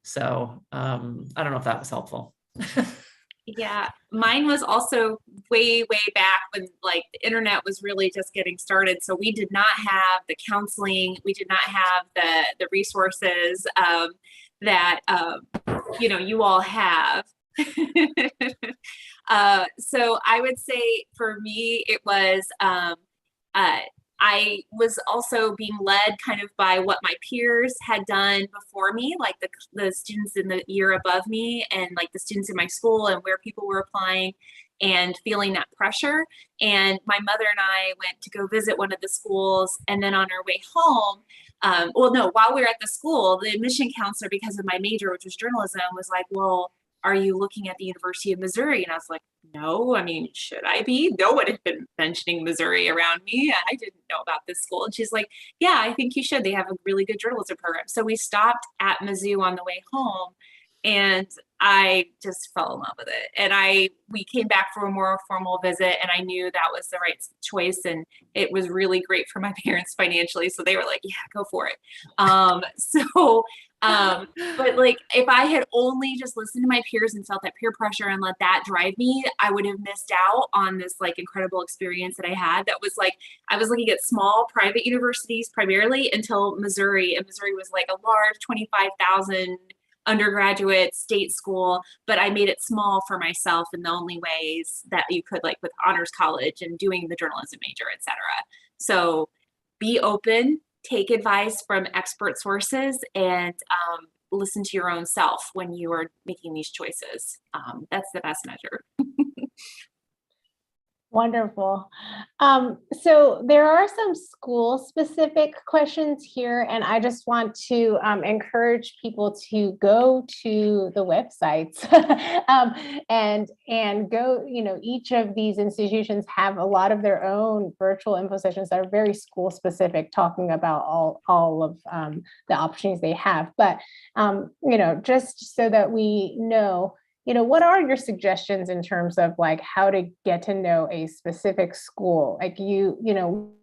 So I don't know if that was helpful. Yeah, mine was also way back when the internet was really just getting started. So we did not have the counseling, we did not have the resources that you all have. So I would say for me, it was, I was also being led kind of by what my peers had done before me, like the students in the year above me and the students in my school and where people were applying, and feeling that pressure. And my mother and I went to go visit one of the schools, and then on our way home, while we were at the school, the admission counselor, because of my major, which was journalism, was like, well, are you looking at the University of Missouri? And I was like, no, should I be? No one had been mentioning Missouri around me. I didn't know about this school. And she's like, yeah, I think you should. They have a really good journalism program. So we stopped at Mizzou on the way home, and I just fell in love with it. And we came back for a more formal visit, and I knew that was the right choice. And it was really great for my parents financially. So they were like, yeah, go for it. But if I had only just listened to my peers and felt that peer pressure and let that drive me, I would have missed out on this incredible experience that I had. That was I was looking at small private universities primarily until Missouri, and Missouri was a large 25,000 undergraduate state school, but I made it small for myself in the only ways that you could, with honors college and doing the journalism major, etc. So be open, take advice from expert sources, and listen to your own self when you are making these choices. That's the best measure. Wonderful. So there are some school-specific questions here, and I just want to encourage people to go to the websites and go. Each of these institutions have a lot of their own virtual info sessions that are very school-specific, talking about all of the options they have. But just so that we know. What are your suggestions in terms of how to get to know a specific school?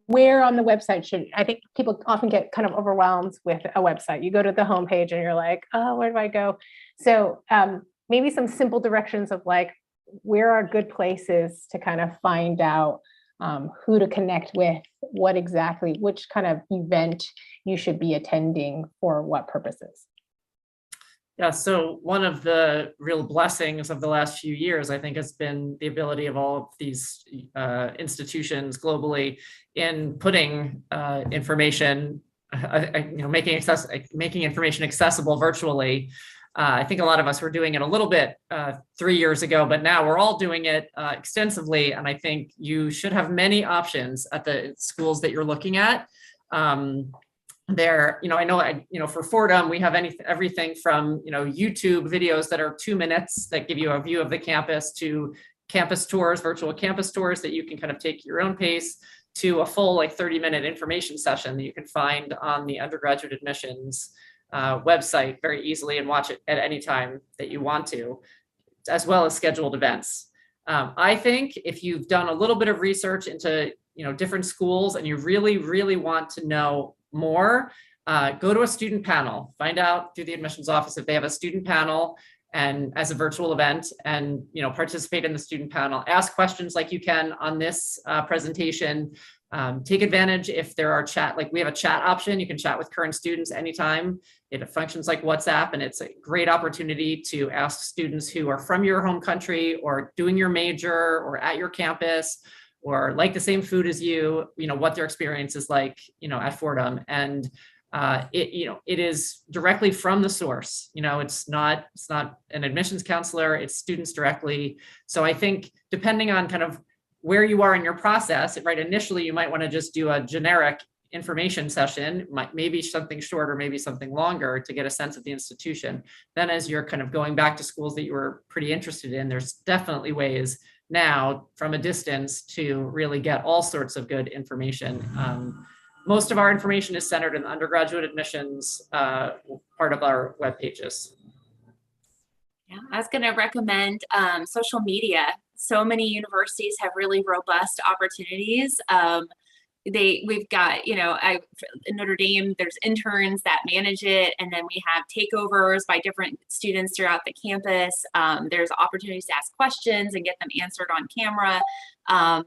Where on the website I think people often get kind of overwhelmed with a website. You go to the homepage and you're like, oh, where do I go? So maybe some simple directions of where are good places to kind of find out who to connect with, which kind of event you should be attending for what purposes. Yeah, so one of the real blessings of the last few years, I think, has been the ability of all of these institutions globally in putting information, making information accessible virtually. I think a lot of us were doing it a little bit 3 years ago, but now we're all doing it extensively. And I think you should have many options at the schools that you're looking at. I know, for Fordham, we have everything from, YouTube videos that are 2 minutes that give you a view of the campus, to campus tours, virtual campus tours that you can kind of take your own pace, to a full 30-minute information session that you can find on the undergraduate admissions website very easily and watch it at any time that you want to, as well as scheduled events. I think if you've done a little bit of research into, different schools and you really, really want to know more, go to a student panel, find out through the admissions office if they have a student panel and as a virtual event, and participate in the student panel. Ask questions like you can on this presentation. Take advantage if there are we have a chat option. You can chat with current students anytime. It functions like WhatsApp, and it's a great opportunity to ask students who are from your home country or doing your major or at your campus or like the same food as you, what their experience is like, at Fordham. And it is directly from the source. It's not an admissions counselor, it's students directly. So I think depending on kind of where you are in your process, right, initially you might want to just do a generic information session, maybe something shorter, maybe something longer to get a sense of the institution. Then as you're kind of going back to schools that you were pretty interested in, there's definitely ways now from a distance to really get all sorts of good information. Most of our information is centered in the undergraduate admissions part of our web pages. Yeah, I was going to recommend social media. So many universities have really robust opportunities. We've got, in Notre Dame, there's interns that manage it, and then we have takeovers by different students throughout the campus. There's opportunities to ask questions and get them answered on camera.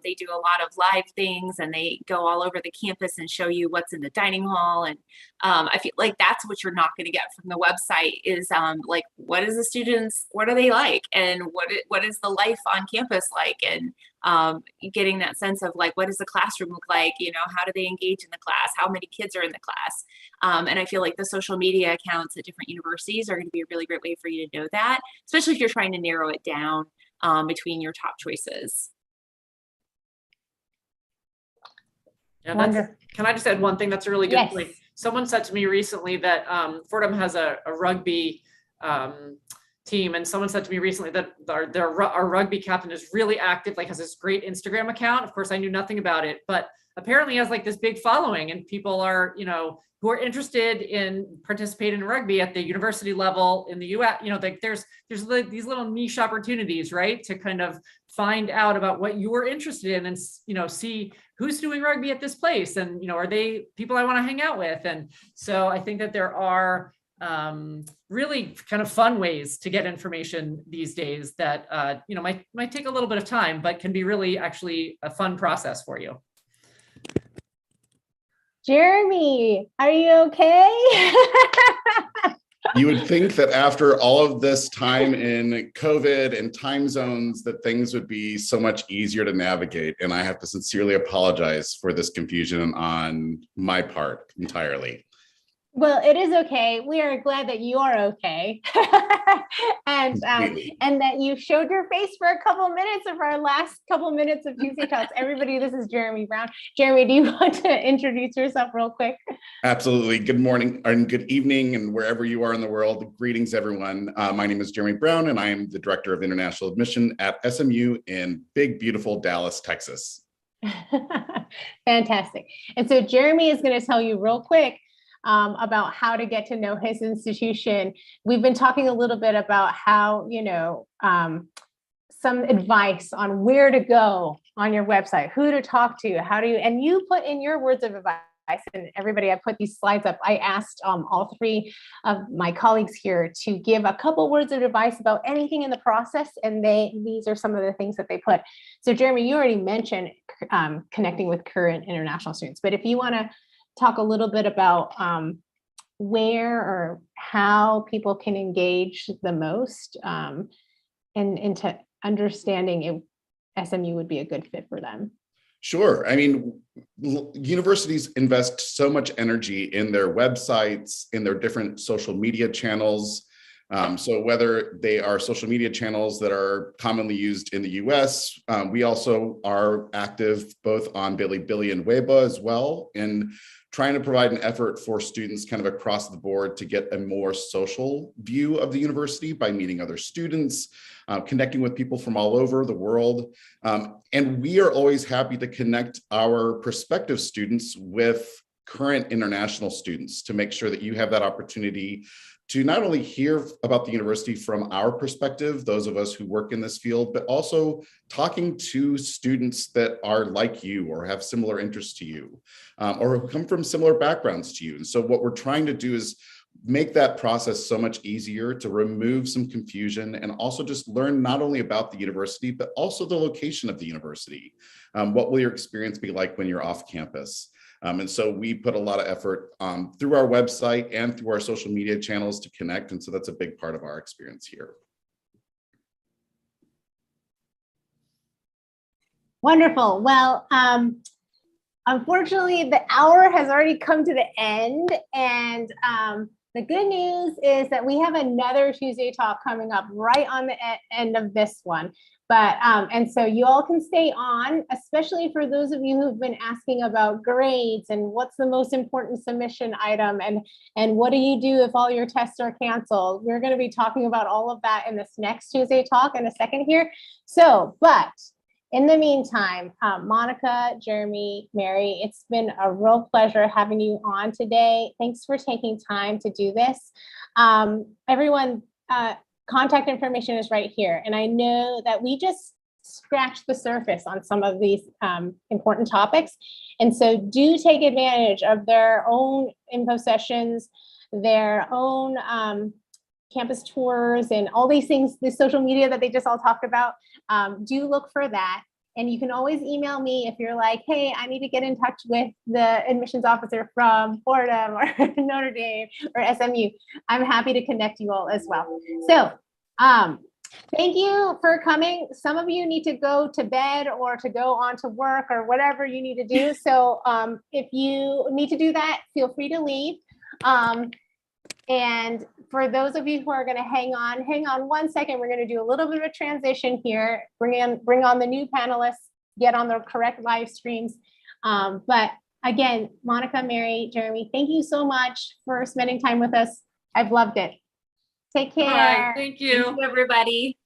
They do a lot of live things, and they go all over the campus and show you what's in the dining hall. And I feel like that's what you're not going to get from the website is like, what is the students, what are they like? And what is the life on campus like? And getting that sense of like, what does the classroom look like? How do they engage in the class? How many kids are in the class? And I feel like the social media accounts at different universities are going to be a really great way for you to know that, especially if you're trying to narrow it down between your top choices. Yeah, can I just add one thing? That's a really good Yes. point. Someone said to me recently that Fordham has a rugby team, and someone said to me recently that our rugby captain is really active, like has this great Instagram account. Of course, I knew nothing about it, but apparently has like this big following, and people are, who are interested in participating in rugby at the university level in the US. Like there's these little niche opportunities, right, to kind of find out about what you're interested in and, see who's doing rugby at this place, and, are they people I want to hang out with? And so I think that there are really kind of fun ways to get information these days that, might take a little bit of time, but can be really actually a fun process for you. Jeremy, are you okay? You would think that after all of this time in COVID and time zones, that things would be so much easier to navigate. And I have to sincerely apologize for this confusion on my part entirely. Well, it is okay. We are glad that you are okay. and that you showed your face for a couple minutes of our last couple minutes of Tuesday Talks. Everybody, this is Jeremy Brown. Jeremy, do you want to introduce yourself real quick? Absolutely. Good morning and good evening, and wherever you are in the world. Greetings, everyone. My name is Jeremy Brown, and I am the Director of International Admission at SMU in big, beautiful Dallas, Texas. Fantastic. And so Jeremy is going to tell you real quick about how to get to know his institution. We've been talking a little bit about how, some advice on where to go on your website, who to talk to, and you put in your words of advice. And everybody, I put these slides up. I asked all three of my colleagues here to give a couple words of advice about anything in the process, and these are some of the things that they put. So Jeremy, you already mentioned connecting with current international students, but if you want to talk a little bit about where or how people can engage the most into understanding if SMU would be a good fit for them. Sure. I mean, universities invest so much energy in their websites, in their different social media channels. So whether they are social media channels that are commonly used in the US, we also are active both on Bilibili and Weibo as well, in trying to provide an effort for students kind of across the board to get a more social view of the university by meeting other students, connecting with people from all over the world. And we are always happy to connect our prospective students with current international students to make sure that you have that opportunity to not only hear about the university from our perspective, those of us who work in this field, but also talking to students that are like you or have similar interests to you, or who come from similar backgrounds to you. And so what we're trying to do is make that process so much easier, to remove some confusion and also just learn not only about the university, but also the location of the university. What will your experience be like when you're off campus? And so we put a lot of effort through our website and through our social media channels to connect. And so that's a big part of our experience here. Wonderful. Well, all Unfortunately, the hour has already come to the end, and the good news is that we have another Tuesday talk coming up right on the end of this one. But and so you all can stay on, especially for those of you who've been asking about grades and what's the most important submission item, and what do you do if all your tests are canceled. We're going to be talking about all of that in this next Tuesday talk in a second here. So, but in the meantime, Monica, Jeremy, Mary, it's been a real pleasure having you on today. Thanks for taking time to do this. Everyone, contact information is right here. And I know that we just scratched the surface on some of these important topics. And so do take advantage of their own info sessions, their own campus tours, and all these things, the social media that they just all talked about. Do look for that. And you can always email me if you're like, hey, I need to get in touch with the admissions officer from Fordham or Notre Dame or SMU. I'm happy to connect you all as well. So thank you for coming. Some of you need to go to bed or to go on to work or whatever you need to do. So if you need to do that, feel free to leave. And for those of you who are going to hang on 1 second. We're going to do a little bit of a transition here. Bring on the new panelists, get on the correct live streams. But again, Monica, Mary, Jeremy, thank you so much for spending time with us. I've loved it. Take care. All right, thank you. Thank you, everybody.